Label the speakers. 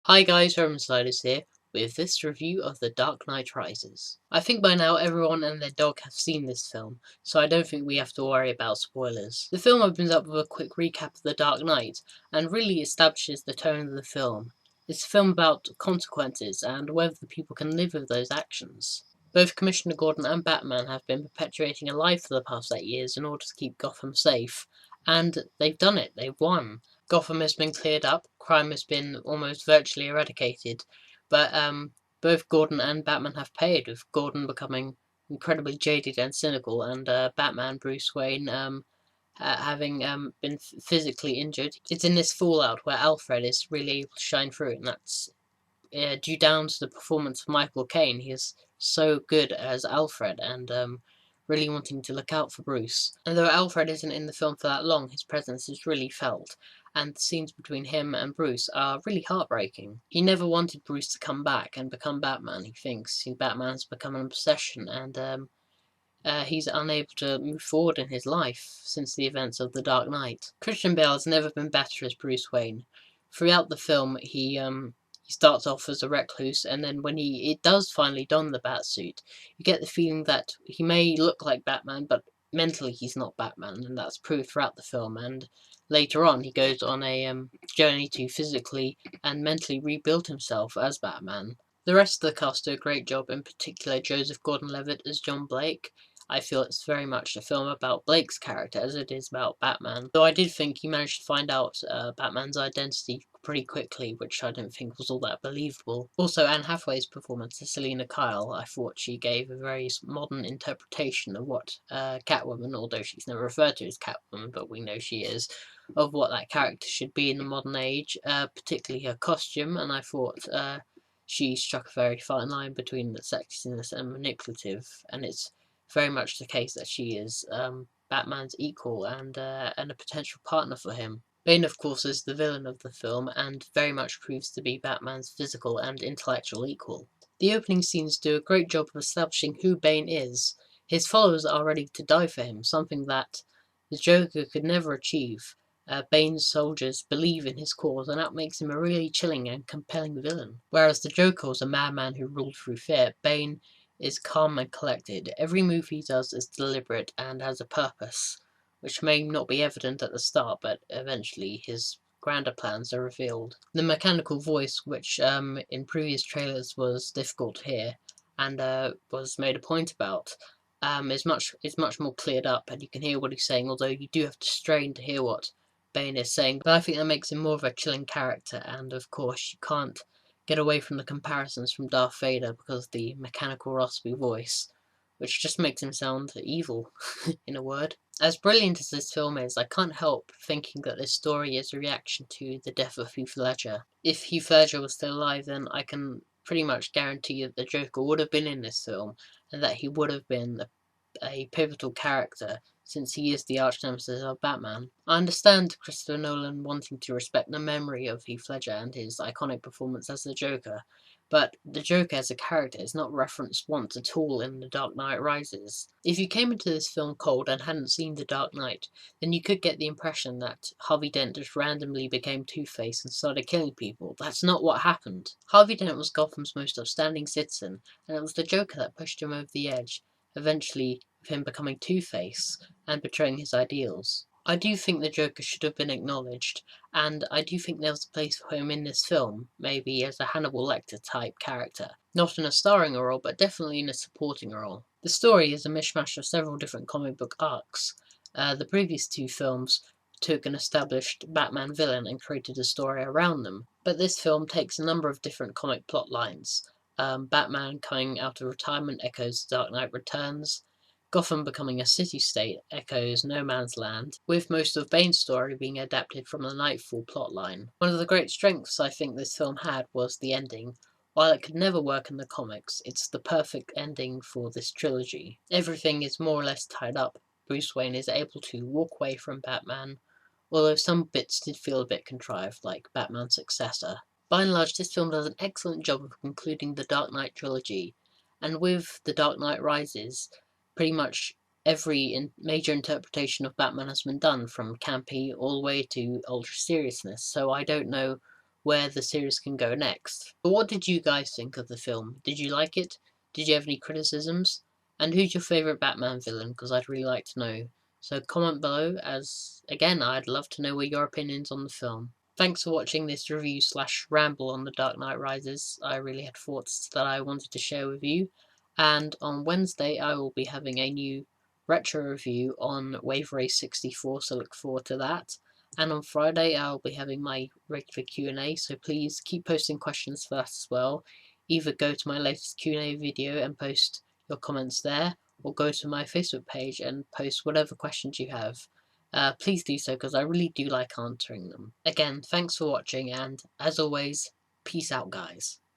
Speaker 1: Hi guys, Roman Sliders here, with this review of The Dark Knight Rises. I think by now everyone and their dog have seen this film, so I don't think we have to worry about spoilers. The film opens up with a quick recap of The Dark Knight, and really establishes the tone of the film. It's a film about consequences, and whether the people can live with those actions. Both Commissioner Gordon and Batman have been perpetuating a lie for the past 8 years in order to keep Gotham safe, and they've done it, they've won. Gotham has been cleared up, crime has been almost virtually eradicated, but both Gordon and Batman have paid, with Gordon becoming incredibly jaded and cynical, and Batman, Bruce Wayne, having been physically injured. It's in this fallout where Alfred is really able to shine through, and that's due down to the performance of Michael Caine. He is so good as Alfred, and really wanting to look out for Bruce. And though Alfred isn't in the film for that long, his presence is really felt, and the scenes between him and Bruce are really heartbreaking. He never wanted Bruce to come back and become Batman. He thinks Batman's become an obsession, and he's unable to move forward in his life since the events of The Dark Knight. Christian Bale has never been better as Bruce Wayne. Throughout the film, he starts off as a recluse, and then when it does finally don the Batsuit, you get the feeling that he may look like Batman, but mentally he's not Batman, and that's proved throughout the film. And later on, he goes on a journey to physically and mentally rebuild himself as Batman. The rest of the cast do a great job, in particular Joseph Gordon-Levitt as John Blake. I feel it's very much a film about Blake's character as it is about Batman. Though I did think he managed to find out Batman's identity pretty quickly, which I don't think was all that believable. Also, Anne Hathaway's performance as Selina Kyle, I thought she gave a very modern interpretation of what Catwoman, although she's never referred to as Catwoman, but we know she is, of what that character should be in the modern age, particularly her costume, and I thought she struck a very fine line between the sexiness and manipulative, and it's very much the case that she is Batman's equal and a potential partner for him. Bane, of course, is the villain of the film and very much proves to be Batman's physical and intellectual equal. The opening scenes do a great job of establishing who Bane is. His followers are ready to die for him, something that the Joker could never achieve. Bane's soldiers believe in his cause, and that makes him a really chilling and compelling villain. Whereas the Joker was a madman who ruled through fear, Bane is calm and collected. Every move he does is deliberate and has a purpose, which may not be evident at the start, but eventually his grander plans are revealed. The mechanical voice, which in previous trailers was difficult to hear and was made a point about, is much more cleared up, and you can hear what he's saying, although you do have to strain to hear what Bane is saying. But I think that makes him more of a chilling character, and of course you can't get away from the comparisons from Darth Vader because of the mechanical raspy voice, which just makes him sound evil, in a word. As brilliant as this film is, I can't help thinking that this story is a reaction to the death of Heath Ledger. If Heath Ledger was still alive, then I can pretty much guarantee that the Joker would have been in this film, and that he would have been a pivotal character, since he is the arch nemesis of Batman. I understand Christopher Nolan wanting to respect the memory of Heath Ledger and his iconic performance as the Joker, but the Joker as a character is not referenced once at all in The Dark Knight Rises. If you came into this film cold and hadn't seen The Dark Knight, then you could get the impression that Harvey Dent just randomly became Two-Face and started killing people. That's not what happened. Harvey Dent was Gotham's most outstanding citizen, and it was the Joker that pushed him over the edge, eventually with him becoming Two-Face and betraying his ideals. I do think the Joker should have been acknowledged, and I do think there was a place for him in this film, maybe as a Hannibal Lecter type character. Not in a starring role, but definitely in a supporting role. The story is a mishmash of several different comic book arcs. The previous two films took an established Batman villain and created a story around them, but this film takes a number of different comic plot lines. Batman coming out of retirement echoes Dark Knight Returns. Gotham becoming a city-state echoes No Man's Land, with most of Bane's story being adapted from the Nightfall plotline. One of the great strengths I think this film had was the ending. While it could never work in the comics, it's the perfect ending for this trilogy. Everything is more or less tied up. Bruce Wayne is able to walk away from Batman, although some bits did feel a bit contrived, like Batman's successor. By and large, this film does an excellent job of concluding the Dark Knight trilogy, and with The Dark Knight Rises, pretty much every major interpretation of Batman has been done, from campy all the way to ultra seriousness, so I don't know where the series can go next. But what did you guys think of the film? Did you like it? Did you have any criticisms? And who's your favourite Batman villain? Because I'd really like to know. So comment below, as again, I'd love to know what your opinions on the film. Thanks for watching this review slash ramble on The Dark Knight Rises. I really had thoughts that I wanted to share with you. And on Wednesday, I will be having a new retro review on Wave Race 64, so look forward to that. And on Friday, I'll be having my regular Q&A, so please keep posting questions for that as well. Either go to my latest Q&A video and post your comments there, or go to my Facebook page and post whatever questions you have. Please do so, because I really do like answering them. Again, thanks for watching, and as always, peace out, guys.